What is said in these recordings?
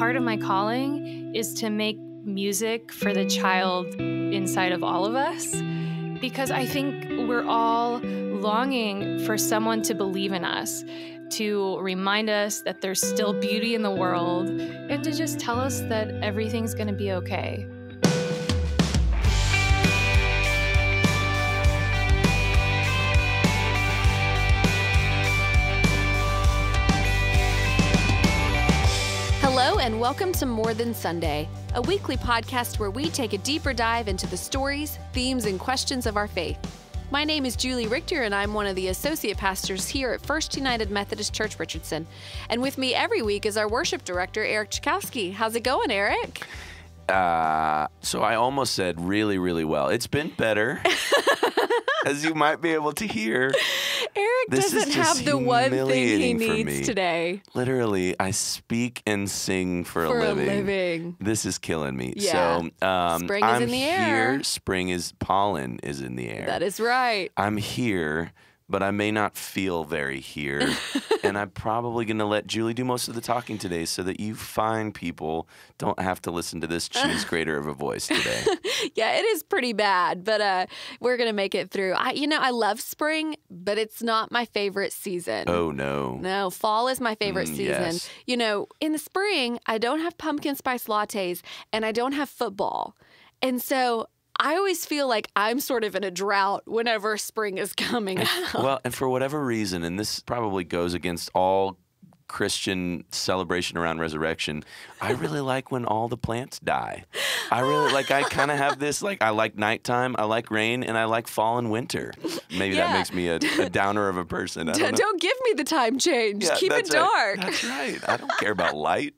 part of my calling is to make music for the child inside of all of us, because I think we're all longing for someone to believe in us, to remind us that there's still beauty in the world, and to just tell us that everything's going to be okay. Hello and welcome to More Than Sunday, a weekly podcast where we take a deeper dive into the stories, themes, and questions of our faith. My name is Julie Richter, and I'm one of the associate pastors here at First United Methodist Church, Richardson. And with me every week is our worship director, Eric Chakowski. How's it going, Eric? So I almost said really, really well. It's been better, as you might be able to hear. Eric doesn't have the one thing he needs today. Literally, I speak and sing for a living. This is killing me. Yeah. So Spring is I'm in the air. Here. Pollen is in the air. That is right. I'm here, but I may not feel very here. And I'm probably going to let Julie do most of the talking today so that you fine people don't have to listen to this cheese grater of a voice today. Yeah, it is pretty bad, but we're going to make it through. I love spring, but it's not my favorite season. Oh, no. No, fall is my favorite season. Yes. You know, in the spring, I don't have pumpkin spice lattes and I don't have football. And so I always feel like I'm sort of in a drought whenever spring is coming out. Well, and for whatever reason, and this probably goes against all Christian celebration around resurrection, I really like when all the plants die. I kind of have this, I like nighttime, I like rain, and I like fall and winter. Maybe that makes me a downer of a person. I don't know. Don't give me the time change. Yeah, keep it dark. Right. That's right. I don't care about light.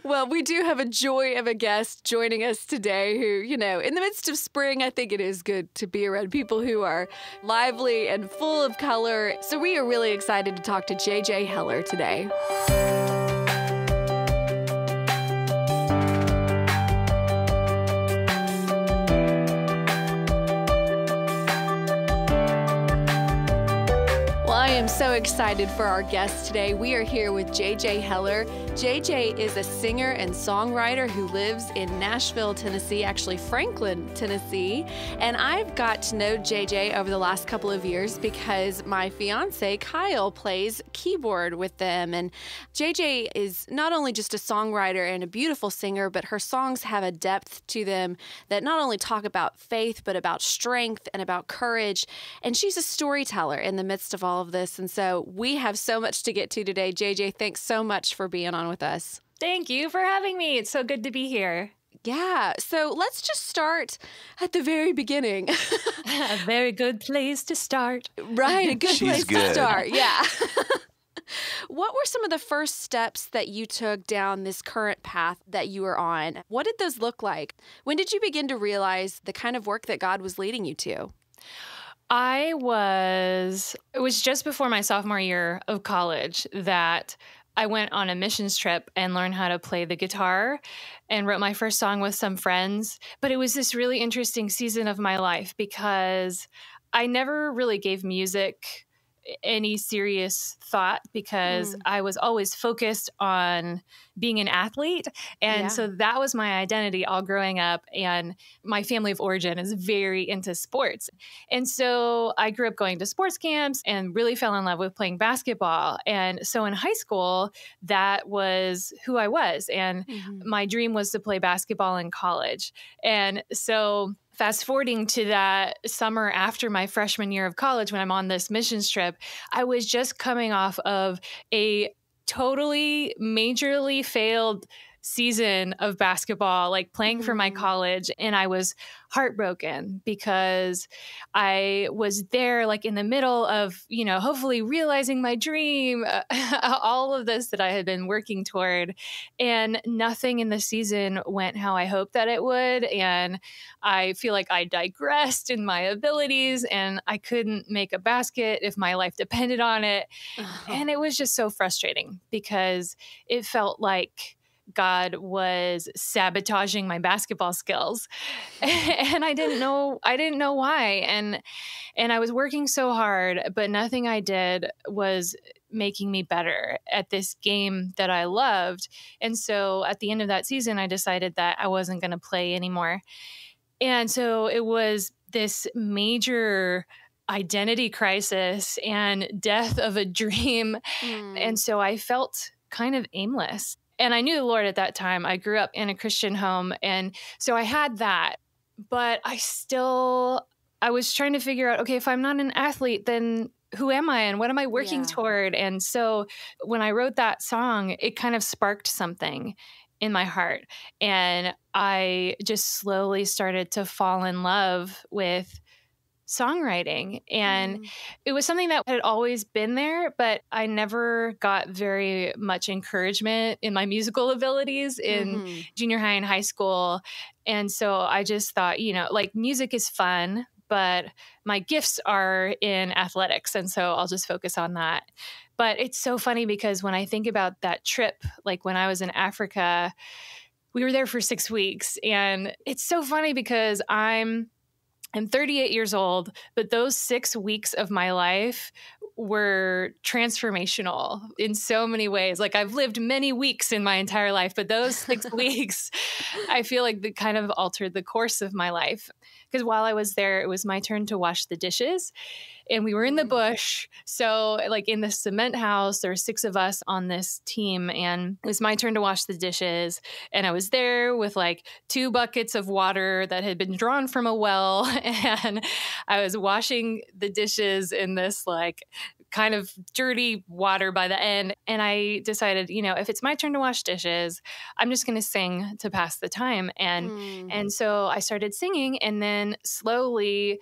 Well, we do have a joy of a guest joining us today who, in the midst of spring, I think it is good to be around people who are lively and full of color. So we are really excited to talk to J.J. Heller today. I am so excited for our guest today. We are here with J.J. Heller. J.J. is a singer and songwriter who lives in Nashville, Tennessee, actually Franklin, Tennessee. And I've got to know J.J. over the last couple of years because my fiance, Kyle, plays keyboard with them. And J.J. is not only just a songwriter and a beautiful singer, but her songs have a depth to them that not only talk about faith, but about strength and about courage. And she's a storyteller in the midst of all of this. And so we have so much to get to today. JJ, thanks so much for being on with us. Thank you for having me. It's so good to be here. Yeah. So let's just start at the very beginning. A very good place to start. Right. A good place to start. Yeah. What were some of the first steps that you took down this current path that you were on? What did those look like? When did you begin to realize the kind of work that God was leading you to? It was just before my sophomore year of college that I went on a missions trip and learned how to play the guitar and wrote my first song with some friends. But it was this really interesting season of my life because I never really gave music any serious thought because I was always focused on being an athlete. And so that was my identity all growing up. And my family of origin is very into sports. And so I grew up going to sports camps and really fell in love with playing basketball. And so in high school, that was who I was. And my dream was to play basketball in college. And so fast forwarding to that summer after my freshman year of college, when I'm on this missions trip, I was just coming off of a totally majorly failed season of basketball, like playing for my college. And I was heartbroken because I was there like in the middle of, hopefully realizing my dream, all of this that I had been working toward, and nothing in the season went how I hoped that it would. And I feel like I digressed in my abilities and I couldn't make a basket if my life depended on it. And it was just so frustrating because it felt like God was sabotaging my basketball skills. And I didn't know why. And I was working so hard, but nothing I did was making me better at this game that I loved. And so at the end of that season, I decided that I wasn't going to play anymore. And so it was this major identity crisis and death of a dream. And so I felt kind of aimless. And I knew the Lord at that time. I grew up in a Christian home. And so I had that. But I was trying to figure out, okay, if I'm not an athlete, then who am I and what am I working toward? And so when I wrote that song, it kind of sparked something in my heart. And I just slowly started to fall in love with songwriting. And it was something that had always been there, but I never got very much encouragement in my musical abilities in junior high and high school. And so I just thought, like music is fun, but my gifts are in athletics. And so I'll just focus on that. But it's so funny because when I think about that trip, like when I was in Africa, we were there for 6 weeks. And it's so funny because I'm 38 years old, but those 6 weeks of my life were transformational in so many ways. Like I've lived many weeks in my entire life, but those 6 weeks, I feel like they kind of altered the course of my life. Because while I was there, it was my turn to wash the dishes. And we were in the bush. So like in the cement house, there were 6 of us on this team. And it was my turn to wash the dishes. And I was there with like 2 buckets of water that had been drawn from a well. And I was washing the dishes in this like kind of dirty water by the end. And I decided, if it's my turn to wash dishes, I'm just going to sing to pass the time. And so I started singing, and then slowly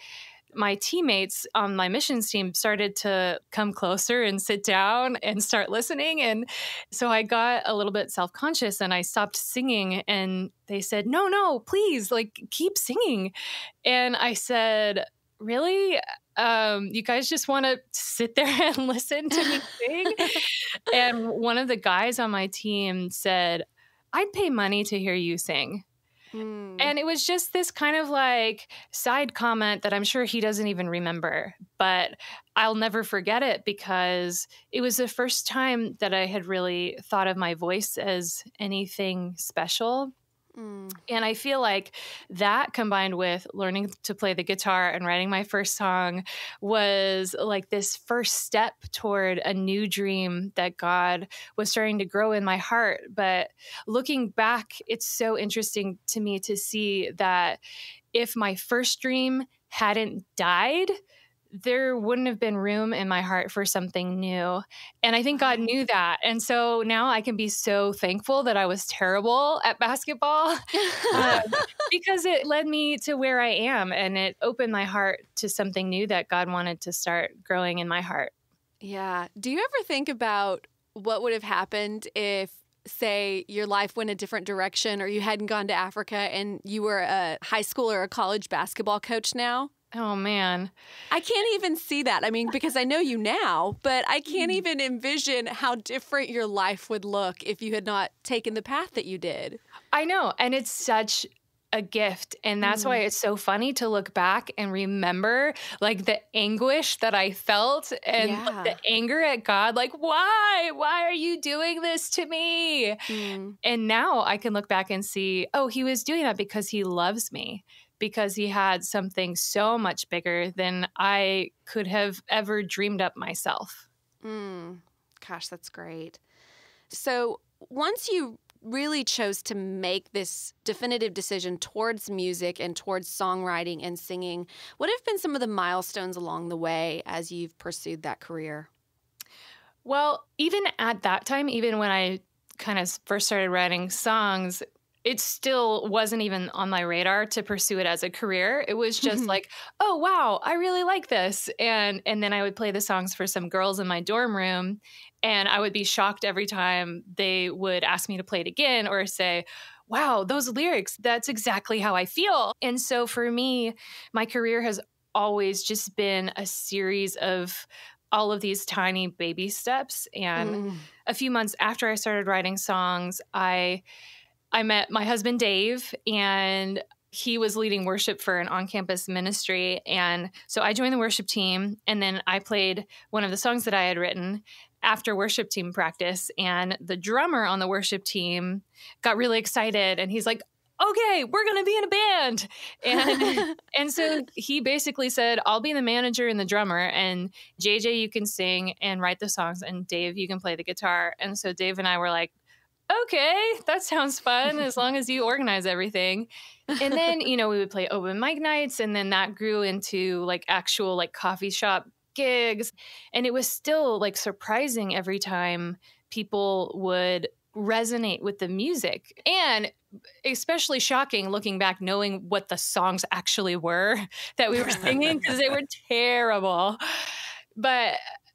my teammates on my missions team started to come closer and sit down and start listening. And so I got a little bit self-conscious and I stopped singing, and they said, no, please, like keep singing. And I said, really? You guys just want to sit there and listen to me sing? And one of the guys on my team said, I'd pay money to hear you sing. And it was just this kind of like side comment that I'm sure he doesn't even remember, but I'll never forget it because it was the first time that I had really thought of my voice as anything special. And I feel like that combined with learning to play the guitar and writing my first song was like this first step toward a new dream that God was starting to grow in my heart. But looking back, it's so interesting to me to see that if my first dream hadn't died, there wouldn't have been room in my heart for something new. And I think God knew that. And so now I can be so thankful that I was terrible at basketball because it led me to where I am, and it opened my heart to something new that God wanted to start growing in my heart. Yeah. Do you ever think about what would have happened if, say, your life went a different direction, or you hadn't gone to Africa and you were a high school or a college basketball coach now? Oh, man. I can't even see that. I mean, because I know you now, but I can't even envision how different your life would look if you had not taken the path that you did. I know. And it's such a gift. And that's why it's so funny to look back and remember like the anguish that I felt and the anger at God. Like, why? Why are you doing this to me? And now I can look back and see, oh, he was doing that because he loves me, because he had something so much bigger than I could have ever dreamed up myself. Gosh, that's great. So once you really chose to make this definitive decision towards music and towards songwriting and singing, what have been some of the milestones along the way as you've pursued that career? Well, even at that time, even when I kind of first started writing songs, it still wasn't even on my radar to pursue it as a career. It was just like, oh, wow, I really like this. And then I would play the songs for some girls in my dorm room, and I would be shocked every time they would ask me to play it again or say, wow, those lyrics, that's exactly how I feel. And so for me, my career has always just been a series of all of these tiny baby steps. And a few months after I started writing songs, I met my husband, Dave, and he was leading worship for an on-campus ministry. And so I joined the worship team, and then I played one of the songs that I had written. after worship team practice, and the drummer on the worship team got really excited, and he's like, okay, we're going to be in a band. And so he basically said, I'll be the manager and the drummer, and JJ, you can sing and write the songs, and Dave, you can play the guitar. And so Dave and I were like, okay, that sounds fun as long as you organize everything. And then, we would play open mic nights, and then that grew into like actual like coffee shop gigs. And it was still like surprising every time people would resonate with the music, and especially shocking looking back, knowing what the songs actually were that we were singing, because they were terrible. But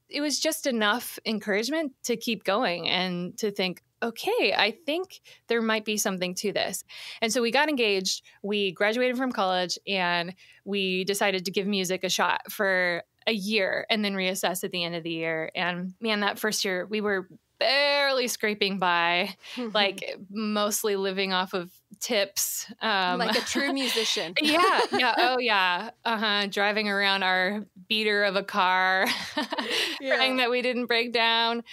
it was just enough encouragement to keep going and to think, okay, I think there might be something to this. And so we got engaged, we graduated from college, and we decided to give music a shot for a year and then reassess at the end of the year. And man, that first year we were barely scraping by, like mostly living off of tips. Like a true musician. Yeah. Oh, yeah. Driving around our beater of a car, praying that we didn't break down.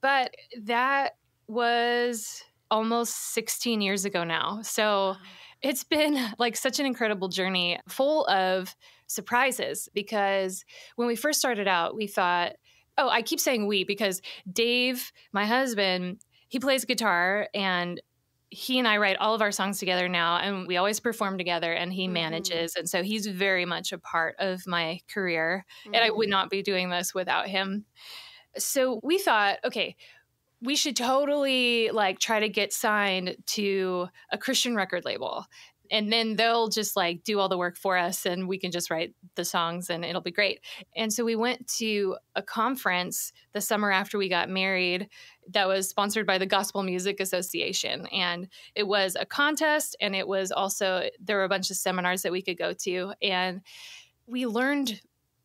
But that was almost 16 years ago now. So it's been like such an incredible journey, full of surprises, because when we first started out, we thought, oh, I keep saying we because Dave, my husband, he plays guitar, and he and I write all of our songs together now, and we always perform together, and he manages. And so he's very much a part of my career, and I would not be doing this without him. So we thought, okay, we should totally like try to get signed to a Christian record label. And then they'll just like do all the work for us, and we can just write the songs and it'll be great. And so we went to a conference the summer after we got married that was sponsored by the Gospel Music Association. And it was a contest, and it was also, there were a bunch of seminars that we could go to. And we learned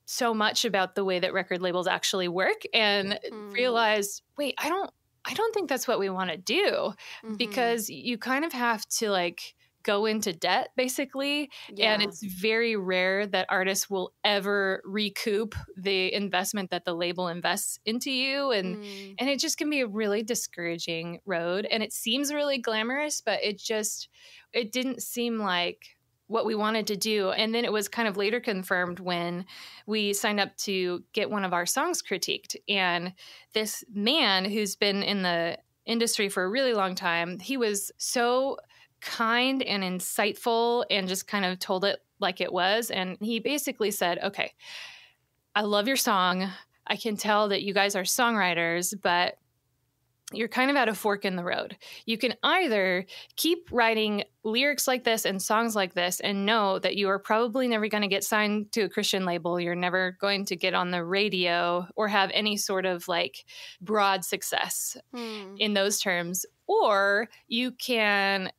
so much about the way that record labels actually work, and realized, wait, I don't think that's what we want to do, because you kind of have to like go into debt basically. Yeah. And it's very rare that artists will ever recoup the investment that the label invests into you. And it just can be a really discouraging road. And it seems really glamorous, but it didn't seem like what we wanted to do. And then it was kind of later confirmed when we signed up to get one of our songs critiqued. And this man who's been in the industry for a really long time, he was so kind and insightful and just kind of told it like it was. And he basically said, okay, I love your song. I can tell that you guys are songwriters, but you're kind of at a fork in the road. You can either keep writing lyrics like this and songs like this and know that you are probably never going to get signed to a Christian label. You're never going to get on the radio or have any sort of like broad success in those terms. Or you can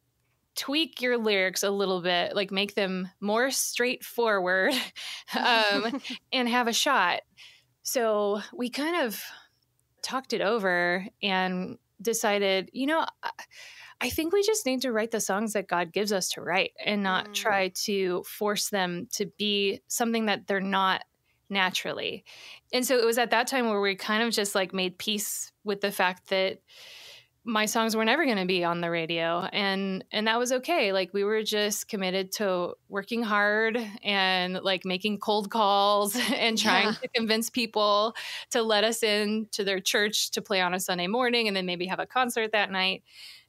tweak your lyrics a little bit, like make them more straightforward and have a shot. So we kind of talked it over and decided, I think we just need to write the songs that God gives us to write and not try to force them to be something that they're not naturally. And so it was at that time where we kind of just like made peace with the fact that my songs were never going to be on the radio. And that was okay. Like we were just committed to working hard and like making cold calls and trying to convince people to let us in to their church to play on a Sunday morning and then maybe have a concert that night.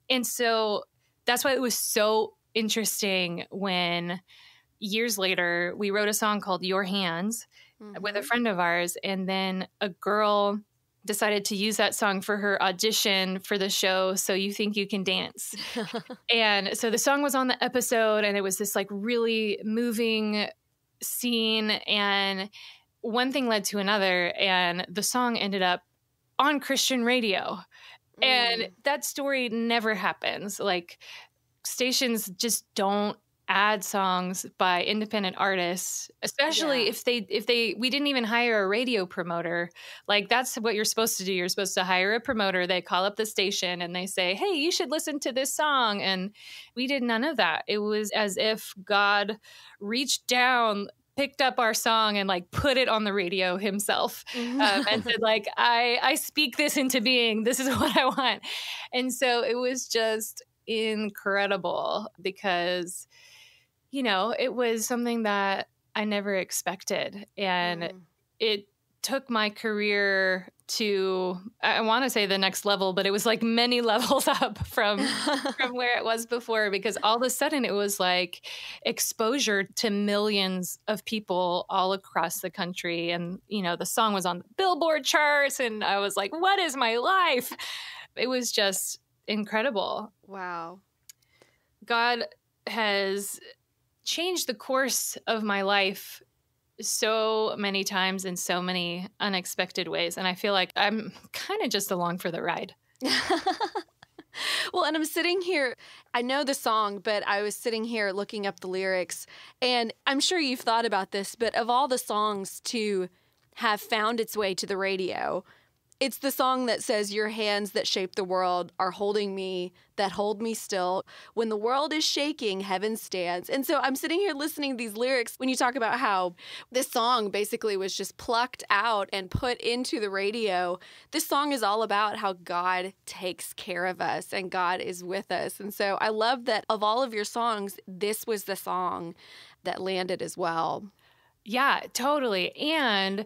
And so that's why it was so interesting when years later we wrote a song called Your Hands with a friend of ours. And then a girl decided to use that song for her audition for the show, So You Think You Can Dance. And so the song was on the episode, and it was this like really moving scene, and one thing led to another, and the song ended up on Christian radio. And that story never happens. Like stations just don't add songs by independent artists, especially if we didn't even hire a radio promoter. Like that's what you're supposed to do. You're supposed to hire a promoter. They call up the station and they say, hey, you should listen to this song. And we did none of that. It was as if God reached down picked up our song and like put it on the radio himself and said like, I speak this into being. This is what I want. And so it was just incredible because, it was something that I never expected. And it took my career to, I want to say the next level, but it was like many levels up from where it was before, because all of a sudden it was like exposure to millions of people all across the country. And, the song was on the Billboard charts and I was like, what is my life? It was just incredible. Wow. God has changed the course of my life so many times in so many unexpected ways. And I feel like I'm kind of just along for the ride. Well, and I'm sitting here, I know the song, but I was sitting here looking up the lyrics, and I'm sure you've thought about this, but of all the songs to have found its way to the radio, it's the song that says, your hands that shape the world are holding me, that hold me still. When the world is shaking, heaven stands. And so I'm sitting here listening to these lyrics when you talk about how this song basically was just plucked out and put into the radio. This song is all about how God takes care of us and God is with us. And so I love that of all of your songs, this was the song that landed as well. Yeah, totally. And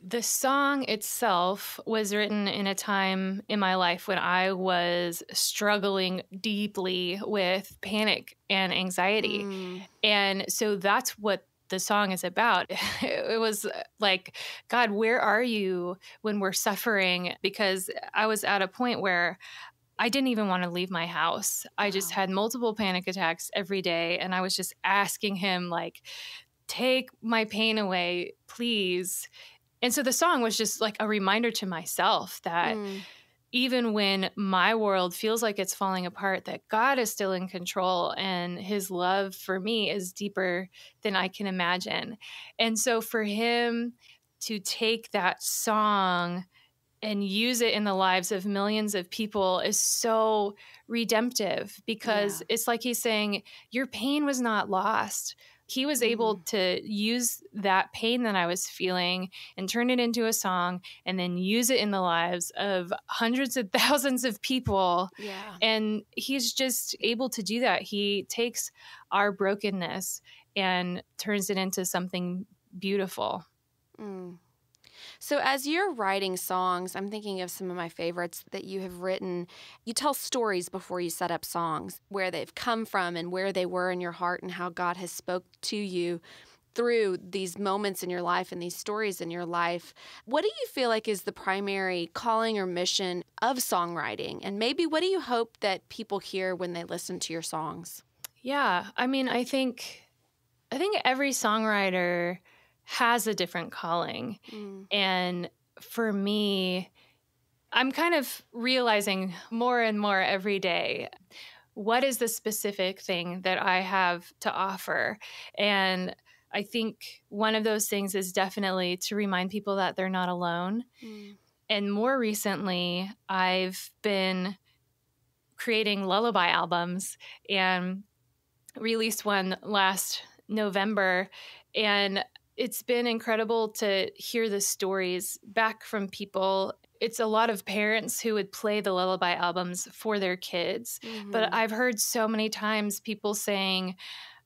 the song itself was written in a time in my life when I was struggling deeply with panic and anxiety. And so that's what the song is about. It was like, God, where are you when we're suffering? Because I was at a point where I didn't even want to leave my house. I just had multiple panic attacks every day. And I was just asking him, like, take my pain away, please. And so the song was just like a reminder to myself that even when my world feels like it's falling apart, that God is still in control and his love for me is deeper than I can imagine. And so for him to take that song and use it in the lives of millions of people is so redemptive, because it's like he's saying, your pain was not lost. He was able to use that pain that I was feeling and turn it into a song and then use it in the lives of hundreds of thousands of people. Yeah. And he's just able to do that. He takes our brokenness and turns it into something beautiful. So as you're writing songs, I'm thinking of some of my favorites that you have written. You tell stories before you set up songs, where they've come from and where they were in your heart and how God has spoke to you through these moments in your life and these stories in your life. What do you feel like is the primary calling or mission of songwriting? And maybe what do you hope that people hear when they listen to your songs? Yeah, I mean, I think every songwriter has a different calling. And for me, I'm kind of realizing more and more every day, what is the specific thing that I have to offer? And I think one of those things is definitely to remind people that they're not alone. And more recently, I've been creating lullaby albums and released one last November. And it's been incredible to hear the stories back from people. It's a lot of parents who would play the lullaby albums for their kids. But I've heard so many times people saying,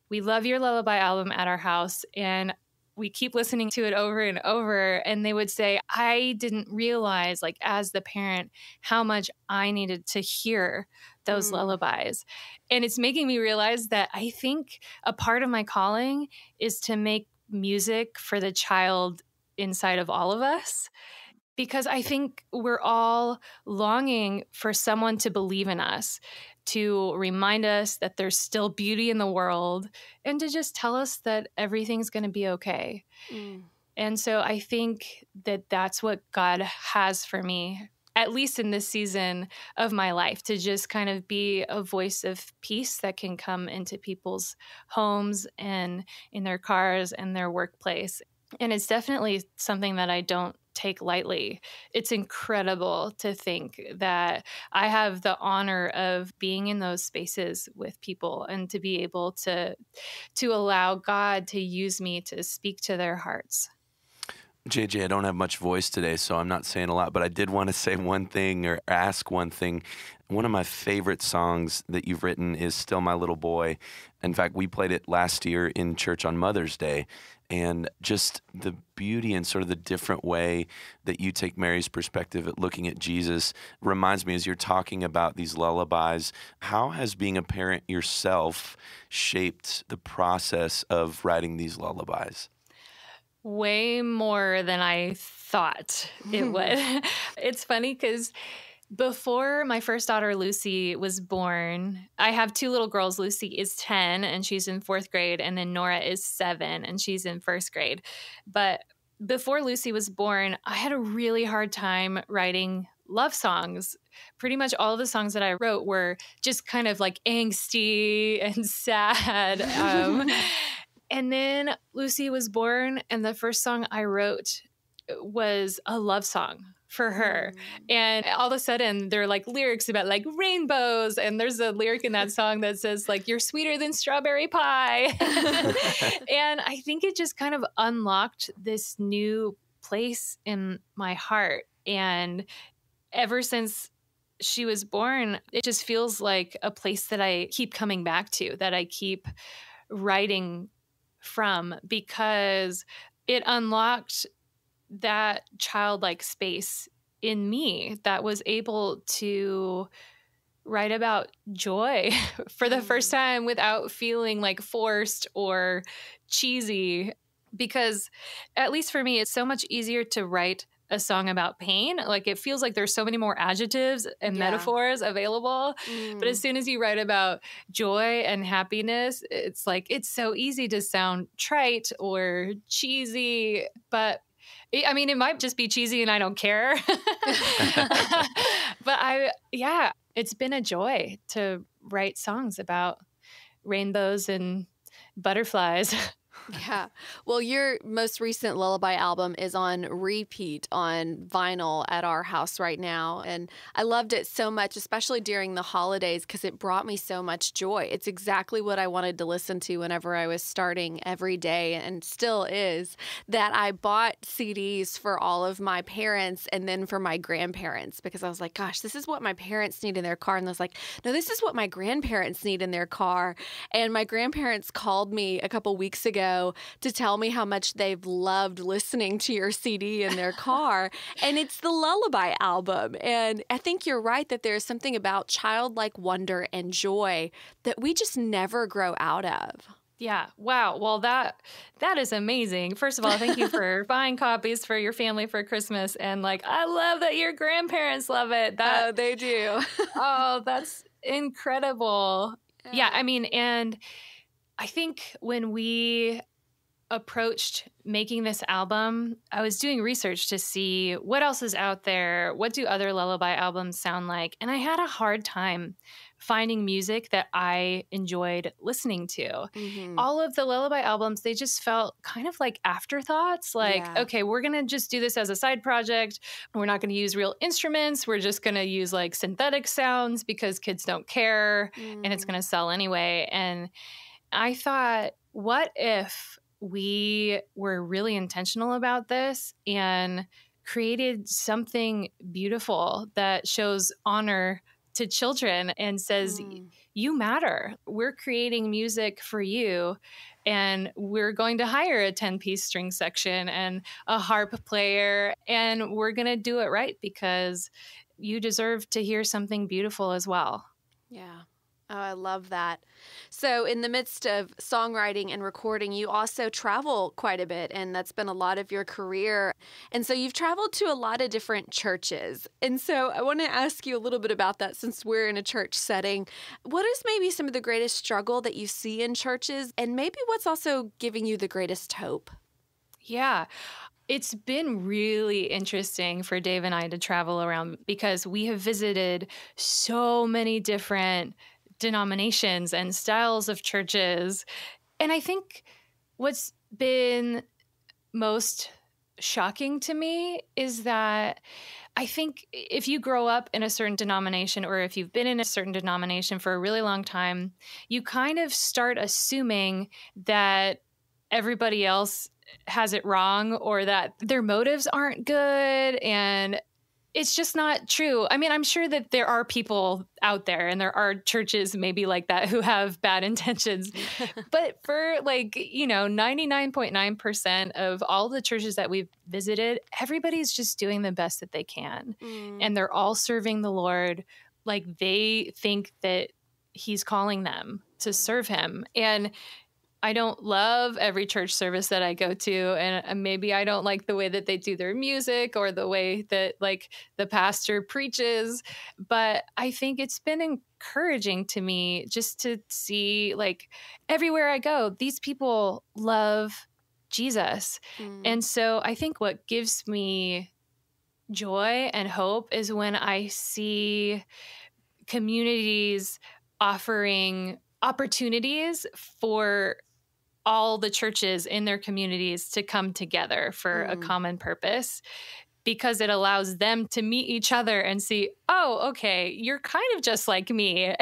we love your lullaby album at our house, and we keep listening to it over and over. And they would say, I didn't realize, like, as the parent, how much I needed to hear those lullabies. And it's making me realize that I think a part of my calling is to make music for the child inside of all of us, because I think we're all longing for someone to believe in us, to remind us that there's still beauty in the world, and to just tell us that everything's going to be okay. And so I think that that's what God has for me, at least in this season of my life, to just kind of be a voice of peace that can come into people's homes and in their cars and their workplace. And it's definitely something that I don't take lightly. It's incredible to think that I have the honor of being in those spaces with people and to be able to allow God to use me to speak to their hearts. JJ, I don't have much voice today, so I'm not saying a lot, but I did want to say one thing or ask one thing. One of my favorite songs that you've written is Still My Little Boy. In fact, we played it last year in church on Mother's Day. And just the beauty and sort of the different way that you take Mary's perspective at looking at Jesus reminds me, as you're talking about these lullabies, how has being a parent yourself shaped the process of writing these lullabies? Way more than I thought it would. It's funny because before my first daughter, Lucy, was born, I have two little girls. Lucy is 10 and she's in 4th grade, and then Nora is 7 and she's in 1st grade. But before Lucy was born, I had a really hard time writing love songs. Pretty much all of the songs that I wrote were just kind of like angsty and sad. And then Lucy was born, and the first song I wrote was a love song for her. And all of a sudden, there are like lyrics about like rainbows, and there's a lyric in that song that says like, "You're sweeter than strawberry pie." And I think it just kind of unlocked this new place in my heart. And ever since she was born, it just feels like a place that I keep coming back to, that I keep writing from, because it unlocked that childlike space in me that was able to write about joy for the first time without feeling like forced or cheesy. Because at least for me, it's so much easier to write a song about pain. Like, it feels like there's so many more adjectives and metaphors available. But as soon as you write about joy and happiness, it's like, it's so easy to sound trite or cheesy. But I mean, it might just be cheesy and I don't care. But it's been a joy to write songs about rainbows and butterflies. Yeah. Well, your most recent lullaby album is on repeat on vinyl at our house right now. And I loved it so much, especially during the holidays, because it brought me so much joy. It's exactly what I wanted to listen to whenever I was starting every day, and still is, that I bought CDs for all of my parents and then for my grandparents, because I was like, gosh, this is what my parents need in their car. And I was like, no, this is what my grandparents need in their car. And my grandparents called me a couple weeks ago to tell me how much they've loved listening to your CD in their car. And it's the Lullaby album. And I think you're right that there's something about childlike wonder and joy that we just never grow out of. Yeah. Wow. Well, that is amazing. First of all, thank you for buying copies for your family for Christmas. And like, I love that your grandparents love it. Oh, they do. Oh, that's incredible. Yeah. I mean, and I think when we approached making this album, I was doing research to see what else is out there. What do other lullaby albums sound like? And I had a hard time finding music that I enjoyed listening to. All of the lullaby albums, they just felt kind of like afterthoughts. Like, okay, we're going to just do this as a side project. We're not going to use real instruments. We're just going to use like synthetic sounds because kids don't care and it's going to sell anyway. And I thought, what if we were really intentional about this and created something beautiful that shows honor to children and says, you matter. We're creating music for you, and we're going to hire a 10-piece string section and a harp player, and we're going to do it right because you deserve to hear something beautiful as well. Yeah. Oh, I love that. So in the midst of songwriting and recording, you also travel quite a bit, and that's been a lot of your career. And so you've traveled to a lot of different churches. And so I want to ask you a little bit about that since we're in a church setting. What is maybe some of the greatest struggle that you see in churches, and maybe what's also giving you the greatest hope? Yeah. It's been really interesting for Dave and I to travel around because we have visited so many different denominations and styles of churches. And I think what's been most shocking to me is that I think if you grow up in a certain denomination, or if you've been in a certain denomination for a really long time, you kind of start assuming that everybody else has it wrong, or that their motives aren't good. And it's just not true. I mean, I'm sure that there are people out there, and there are churches maybe like that who have bad intentions. But for 99.9% of all the churches that we've visited, everybody's just doing the best that they can. And they're all serving the Lord like they think that he's calling them to serve him. And I don't love every church service that I go to, and maybe I don't like the way that they do their music or the way that the pastor preaches, but I think it's been encouraging to me just to see everywhere I go, these people love Jesus. And so I think what gives me joy and hope is when I see communities offering opportunities for all the churches in their communities to come together for a common purpose, because it allows them to meet each other and see, oh, okay, you're kind of just like me.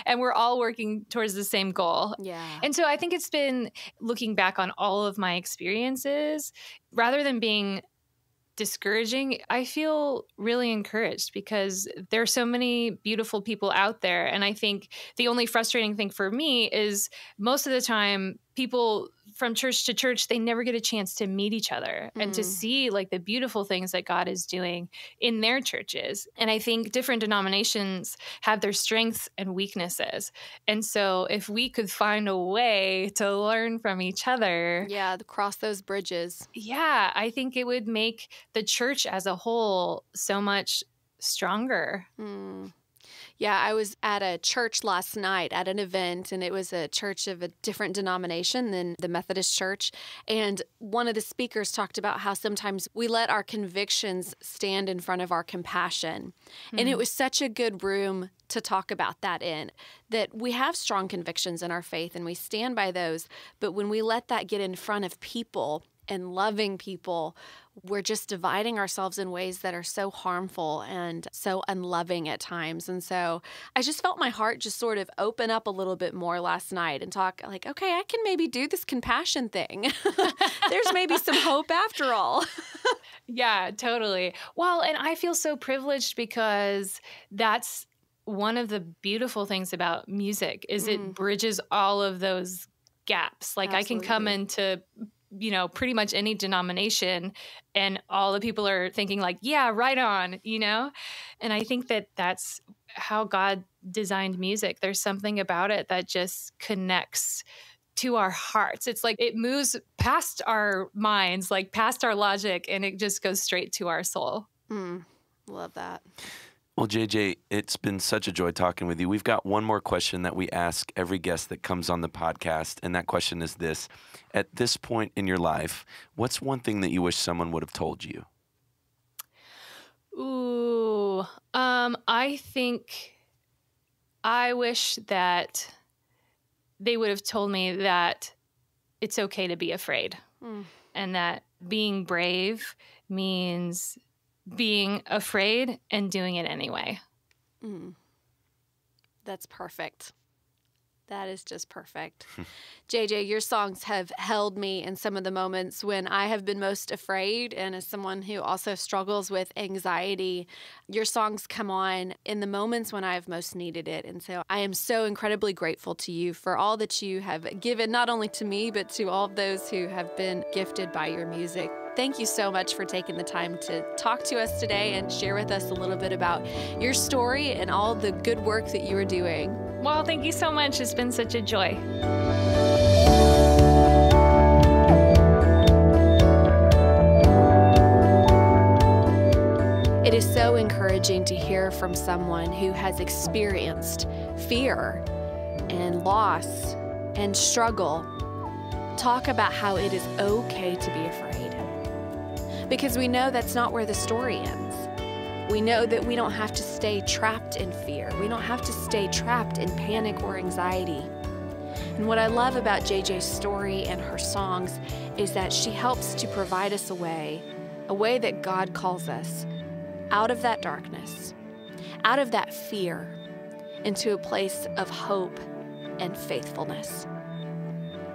and we're all working towards the same goal. Yeah. And so I think it's been, looking back on all of my experiences, rather than being discouraging, I feel really encouraged, because there are so many beautiful people out there. And I think the only frustrating thing for me is most of the time people from church to church, they never get a chance to meet each other and to see the beautiful things that God is doing in their churches. And I think different denominations have their strengths and weaknesses. And so if we could find a way to learn from each other. Yeah, to cross those bridges. Yeah, I think it would make the church as a whole so much stronger. Yeah, I was at a church last night at an event, and it was a church of a different denomination than the Methodist church. And one of the speakers talked about how sometimes we let our convictions stand in front of our compassion. And it was such a good room to talk about that in, that we have strong convictions in our faith and we stand by those. But when we let that get in front of people and loving people, we're just dividing ourselves in ways that are so harmful and so unloving at times. And so I just felt my heart just sort of open up a little bit more last night and talk okay, I can maybe do this compassion thing. There's maybe some hope after all. Yeah, totally. Well, and I feel so privileged, because that's one of the beautiful things about music is it bridges all of those gaps. Absolutely. I can come into pretty much any denomination, and all the people are thinking yeah, right on, And I think that that's how God designed music. There's something about it that just connects to our hearts. It's it moves past our minds, past our logic, and it just goes straight to our soul. Love that. Well, JJ, it's been such a joy talking with you. We've got one more question that we ask every guest that comes on the podcast, and that question is this. At this point in your life, what's one thing that you wish someone would have told you? Ooh, I think I wish that they would have told me that it's okay to be afraid, and that being brave means being afraid and doing it anyway. That's perfect. That is just perfect. JJ, your songs have held me in some of the moments when I have been most afraid, and as someone who also struggles with anxiety, your songs come on in the moments when I have most needed it. And so I am so incredibly grateful to you for all that you have given, not only to me, but to all of those who have been gifted by your music. Thank you so much for taking the time to talk to us today and share with us a little bit about your story and all the good work that you are doing. Well, thank you so much. It's been such a joy. It is so encouraging to hear from someone who has experienced fear and loss and struggle talk about how it is okay to be afraid. Because we know that's not where the story ends. We know that we don't have to stay trapped in fear. We don't have to stay trapped in panic or anxiety. And what I love about JJ's story and her songs is that she helps to provide us a way that God calls us out of that darkness, out of that fear, into a place of hope and faithfulness.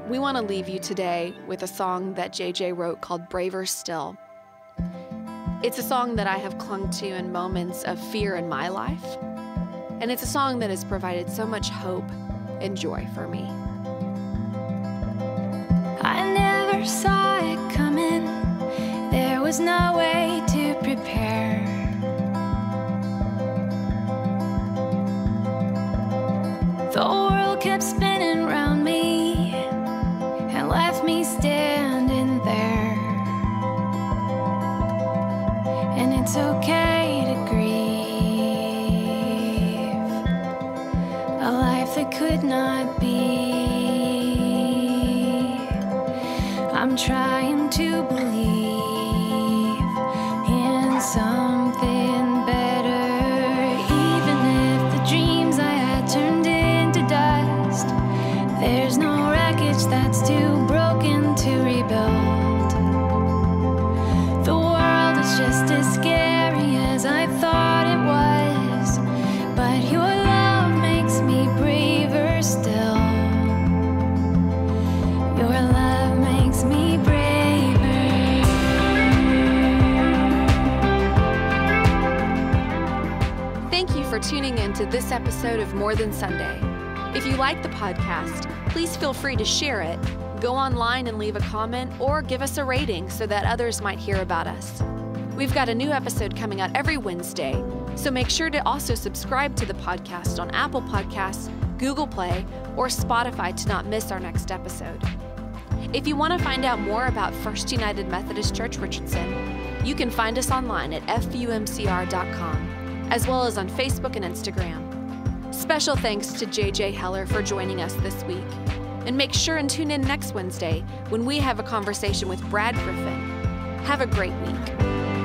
We want to leave you today with a song that JJ wrote called Braver Still. It's a song that I have clung to in moments of fear in my life, and it's a song that has provided so much hope and joy for me. I never saw it coming. There was no way to prepare. The world kept spinning around me and left me standing there. And it's okay to grieve a life that could not be. I'm trying to believe in something better, even if the dreams I had turned into dust. There's no wreckage that's too broken to rebuild. The world is just as scary as I thought it was, but your love makes me braver still. Your love makes me braver. Thank you for tuning in to this episode of More Than Sunday. If you like the podcast, please feel free to share it, go online and leave a comment, or give us a rating so that others might hear about us. We've got a new episode coming out every Wednesday, so make sure to also subscribe to the podcast on Apple Podcasts, Google Play, or Spotify to not miss our next episode. If you want to find out more about First United Methodist Church Richardson, you can find us online at fumcr.com, as well as on Facebook and Instagram. Special thanks to JJ Heller for joining us this week. And make sure and tune in next Wednesday when we have a conversation with Brad Griffin. Have a great week.